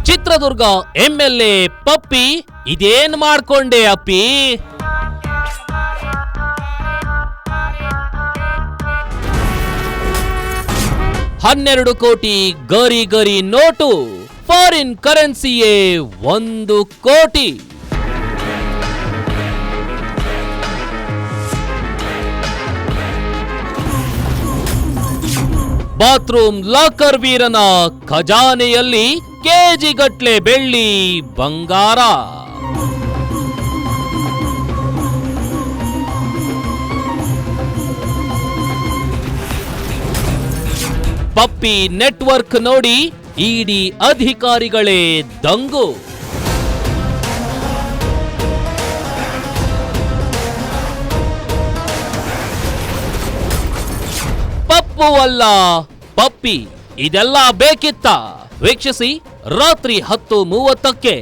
Chitradurga MLA ಪಪ್ಪಿ ಇದೇನ್ ಮಾಡ್ಕೊಂಡೆ ಅಪ್ಪಿ? 12 ಕೋಟಿ ಗರಿ ಗರಿ ನೋಟು, ಫಾರಿನ್ ಕರೆನ್ಸಿಯೇ 1 ಕೋಟಿ. ಬಾತ್ರೂಮ್ ಲಾಕರ್ ವೀರನ ಖಜಾನೆಯಲ್ಲಿ ಕೆಜಿಗಟ್ಲೆ ಬೆಳ್ಳಿ ಬಂಗಾರ. ಪಪ್ಪಿ ನೆಟ್ವರ್ಕ್ ನೋಡಿ ಇಡಿ ಅಧಿಕಾರಿಗಳೇ ದಂಗು. ಪಪ್ಪು ಅಲ್ಲ ಪಪ್ಪಿ, ಇದೆಲ್ಲ ಬೇಕಿತ್ತ? ವೀಕ್ಷಿಸಿ ರಾತ್ರಿ 10:30ಕ್ಕೆ.